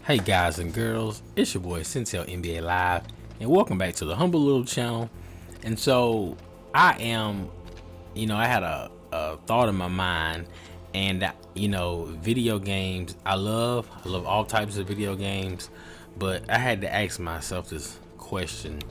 Hey guys and girls, it's your boy Centel NBA Live, and welcome back to the humble little channel. And so I am, I had a thought in my mind, and video games. I love all types of video games, but I had to ask myself this question.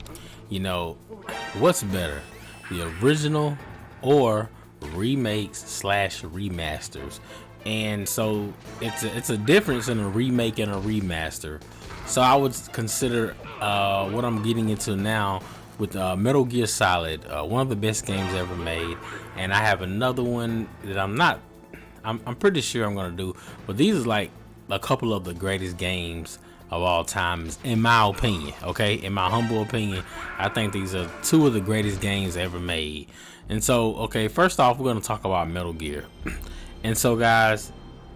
What's better, the original or remakes slash remasters? And so it's a difference in a remake and a remaster. So I would consider what I'm getting into now with Metal Gear Solid, one of the best games ever made, and I have another one that I'm pretty sure I'm gonna do, but these are like a couple of the greatest games of all time, in my opinion. Okay, in my humble opinion, I think these are two of the greatest games ever made. And so, okay, first off, we're gonna talk about Metal Gear. And so, guys,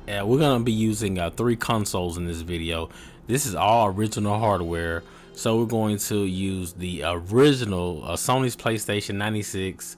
we're gonna be using 3 consoles in this video. This is all original hardware, so we're going to use the original Sony's PlayStation 96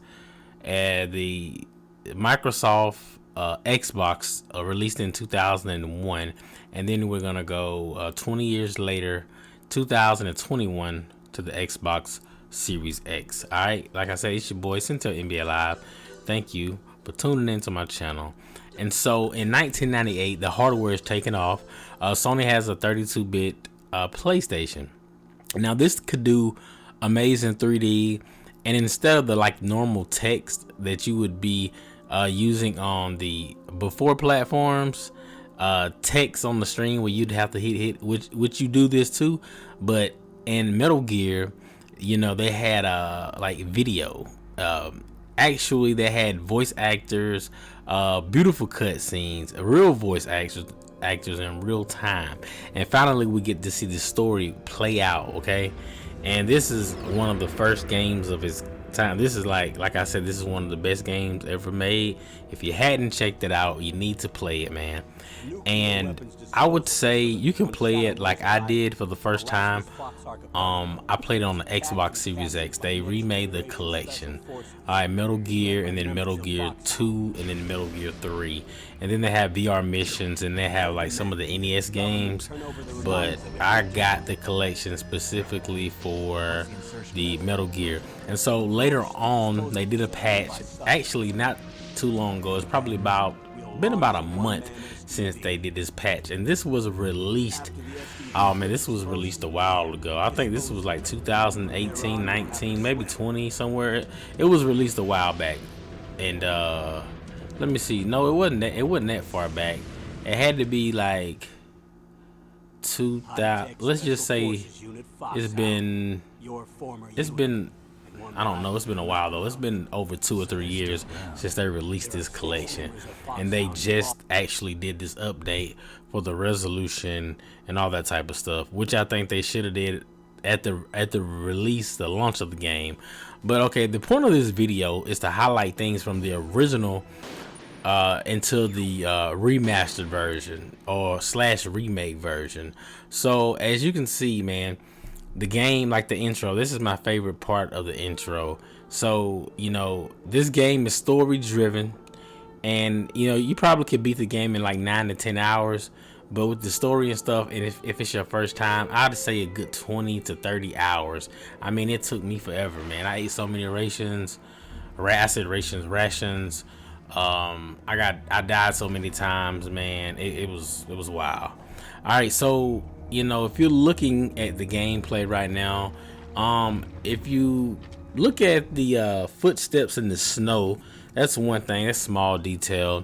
and the Microsoft Xbox released in 2001, and then we're gonna go 20 years later, 2021, to the Xbox Series X. All right, like I said, it's your boy Centel NBA Live. Thank you for tuning into my channel. And so in 1998, the hardware is taken off. Sony has a 32-bit PlayStation. Now this could do amazing 3D, and instead of the like normal text that you would be using on the before platforms, text on the screen where you'd have to hit which you do this too, but in Metal Gear, they had like video. Actually, they had voice actors, beautiful cutscenes, real voice actors in real time, and finally we get to see the story play out. Okay, and this is one of the first games of its time. This is like I said, this is one of the best games ever made. If you hadn't checked it out, you need to play it, man. And I would say you can play it like I did for the first time. I played it on the Xbox Series X. They remade the collection. Alright, Metal Gear, and then Metal Gear 2, and then Metal Gear 3. And then they have VR missions, and they have like some of the NES games. But I got the collection specifically for the Metal Gear. And so later on, they did a patch, actually not too long ago. It's probably been about a month since they did this patch, and this was released, oh man, this was released a while ago. I think this was like 2018, 19, maybe 20, somewhere. It was released a while back. And let me see, no, it wasn't that far back. It had to be like 2000, let's just say it's been I don't know, it's been a while though. It's been over 2 or 3 years since they released this collection, and they just actually did this update for the resolution and all that type of stuff, which I think they should have did at the release, the launch of the game. But okay, the point of this video is to highlight things from the original into the remastered version or slash remake version. So as you can see, man, the game, like the intro, this is my favorite part of the intro. So this game is story driven, and you probably could beat the game in like 9 to 10 hours, but with the story and stuff, and if it's your first time, I'd say a good 20 to 30 hours. I mean, it took me forever, man. I ate so many rations. I died so many times, man. It was wild. All right, so if you're looking at the gameplay right now, if you look at the footsteps in the snow, that's one thing. That's small detail.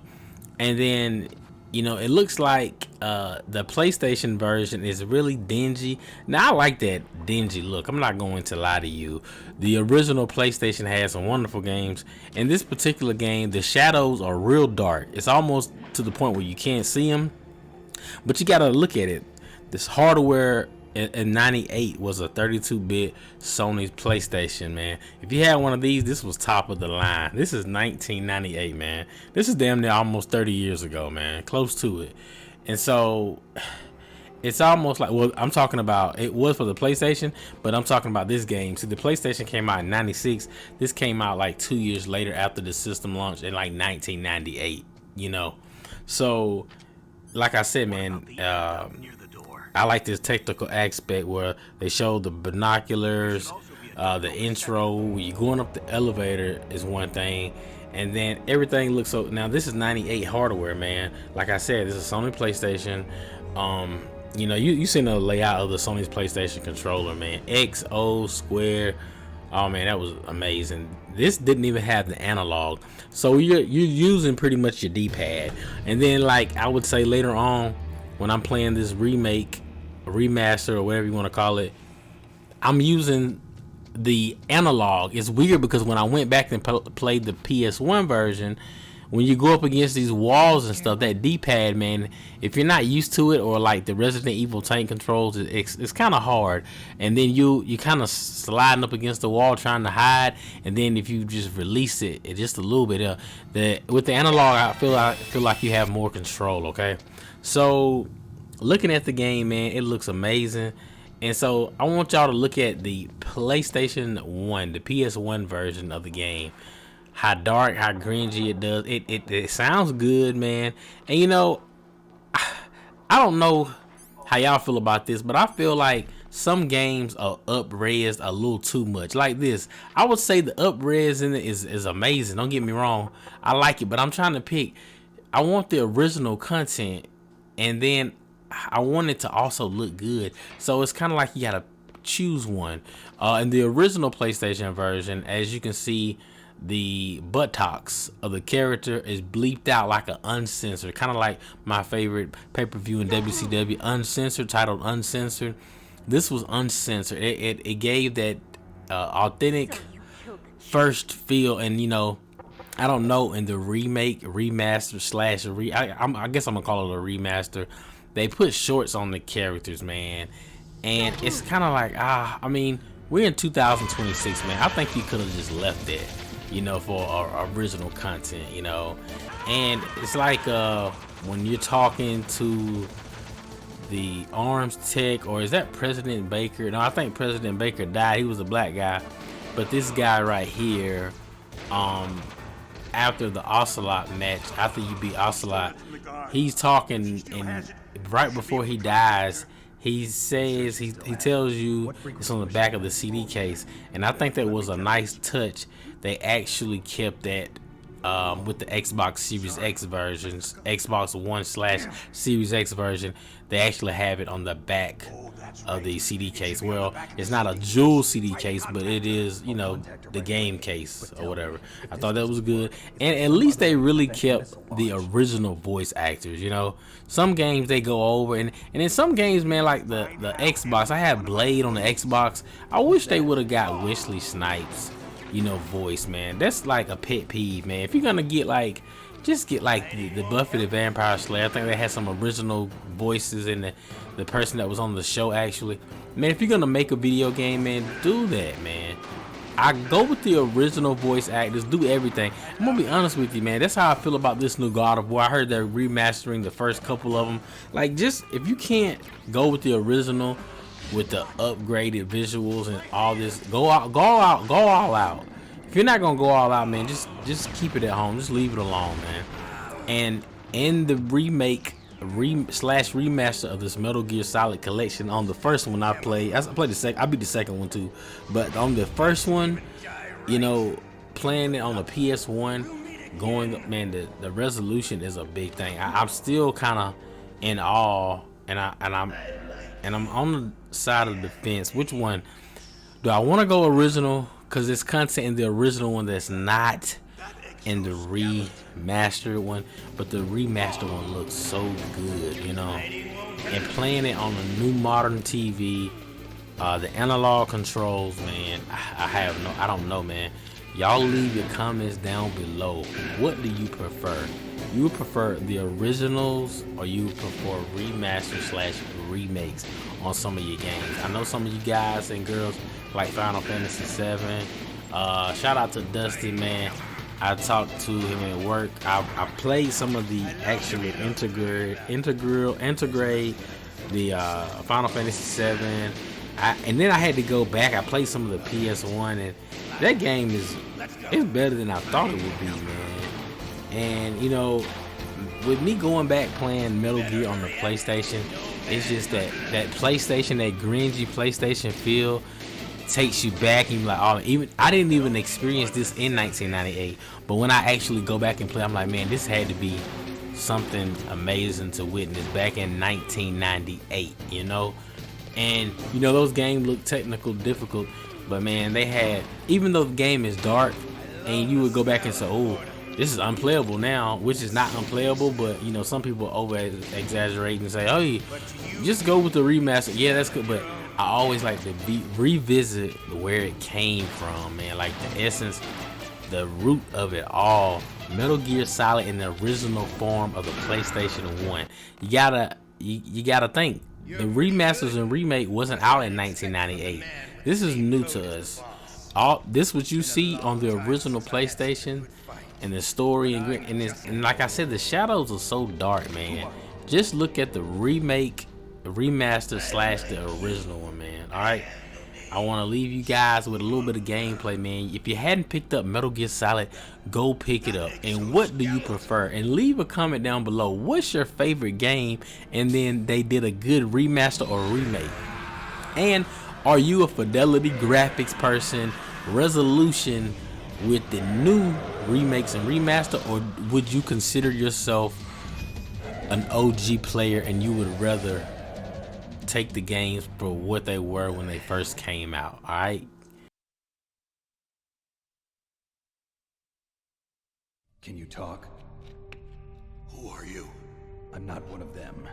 And then it looks like the PlayStation version is really dingy. Now I like that dingy look, I'm not going to lie to you. The original PlayStation had some wonderful games. In this particular game, the shadows are real dark. It's almost to the point where you can't see them, but you gotta look at it. This hardware in 98 was a 32-bit Sony PlayStation, man. If you had one of these, this was top of the line. This is 1998, man. This is damn near almost 30 years ago, man. Close to it. And so it's almost like, well, I'm talking about, it was for the PlayStation, but I'm talking about this game. See, the PlayStation came out in 96. This came out like 2 years later after the system launched in like 1998, So like I said, man, I like this technical aspect where they show the binoculars, the intro. When you're going up the elevator is one thing, and then everything looks so. Now this is 98 hardware, man. Like I said, this is Sony PlayStation. You know, you seen the layout of the Sony's PlayStation controller, man. XO square. Oh man, that was amazing. This didn't even have the analog, so you're using pretty much your D-pad. And then, like I would say later on, when I'm playing this remake, remaster, or whatever you want to call it, I'm using the analog. It's weird because when I went back and played the PS1 version, when you go up against these walls and stuff, that D-pad, man, if you're not used to it, or like the Resident Evil tank controls, it's kind of hard. And then you kind of sliding up against the wall trying to hide, and then if you just release it just a little bit, with the analog, I feel like you have more control. Okay, so looking at the game, man, it looks amazing. And so I want y'all to look at the PlayStation 1, the PS1 version of the game. How dark, how grungy it does. It sounds good, man. And you know, I don't know how y'all feel about this, but I feel like some games are up-res a little too much. Like this, I would say the up-res in it is amazing. Don't get me wrong, I like it, but I'm trying to pick. I want the original content, and then I want it to also look good. So it's kind of like you gotta choose one. In the original PlayStation version, as you can see, the buttocks of the character is bleeped out like an uncensored, kind of like my favorite pay-per-view in WCW, Uncensored, titled Uncensored. This was uncensored. It gave that authentic first feel. And you know, I don't know, in the remake, remaster slash I guess I'm gonna call it a remaster, they put shorts on the characters, man, and it's kind of like, I mean, we're in 2026, man. I think you could have just left that, you know, for our original content, you know. And it's like when you're talking to the arms tech, or is that President Baker? No, I think President Baker died. He was a black guy, but this guy right here, after the Ocelot match, after you beat Ocelot, he's talking, and right before he dies, he says, he tells you it's on the back of the CD case. And I think that was a nice touch. They actually kept that with the Xbox Series X versions, Xbox One / Series X version. They actually have it on the back of the CD case. Well, it's not a jewel CD case, but it is, you know, the game case or whatever. I thought that was good, and at least they really kept the original voice actors. You know, some games they go over, and in some games, man, like the Xbox, I have Blade on the Xbox. I wish they would have got Wesley Snipes, you know, voice, man. That's like a pet peeve, man. If you're gonna get like, just get like the Buffy the Vampire Slayer. I think they had some original voices in the person that was on the show, actually. Man, if you're gonna make a video game, man, do that, man. I go with the original voice actors, do everything. I'm gonna be honest with you, man. That's how I feel about this new God of War. I heard they're remastering the first couple of them. Like, just, if you can't go with the original, with the upgraded visuals and all this, go all out. If you're not gonna go all out, man, just keep it at home. Just leave it alone, man. And in the remake slash remaster of this Metal Gear Solid collection, on the first one I played the second. I beat the second one too, but on the first one, you know, playing it on the PS1, going, man, the resolution is a big thing. I'm still kind of in awe, and I'm on the side of the fence. Which one do I want to go original? Because there's content in the original one that's not in the remastered one, but the remastered one looks so good, you know. And playing it on a new modern TV, the analog controls, man, I don't know, man. Y'all leave your comments down below. What do you prefer? You prefer the originals, or you prefer remaster slash remakes on some of your games? I know some of you guys and girls like Final Fantasy 7. Shout out to Dusty, man. I talked to him at work. I played some of the actually integrate the Final Fantasy 7. And then I had to go back. I played some of the PS1, and that game is better than I thought it would be, man. And you know, with me going back playing Metal Gear on the PlayStation, It's just that PlayStation, that grungy PlayStation feel takes you back, and you're like, oh, even I didn't even experience this in 1998, but when I actually go back and play, I'm like, man, this had to be something amazing to witness back in 1998, you know. And you know, those games look technical difficult, but man, they had, even though the game is dark, and you would go back and say, oh, this is unplayable now, which is not unplayable, but you know, some people over exaggerate and say, oh, just go with the remaster. Yeah, that's good, but I always like to revisit where it came from, man. Like the essence, the root of it all. Metal Gear Solid in the original form of the PlayStation 1. You gotta think. The remasters and remake wasn't out in 1998. This is new to us. All this what you see on the original PlayStation, and the story and like I said, the shadows are so dark, man. Just look at the remake, remaster slash the original one, man. All right. I want to leave you guys with a little bit of gameplay, man. If you hadn't picked up Metal Gear Solid, go pick it up. And what do you prefer? And leave a comment down below. What's your favorite game? And then they did a good remaster or remake. And are you a fidelity graphics person, resolution with the new remakes and remaster, or would you consider yourself an OG player and you would rather take the games for what they were when they first came out? All right. Can you talk? Who are you? I'm not one of them.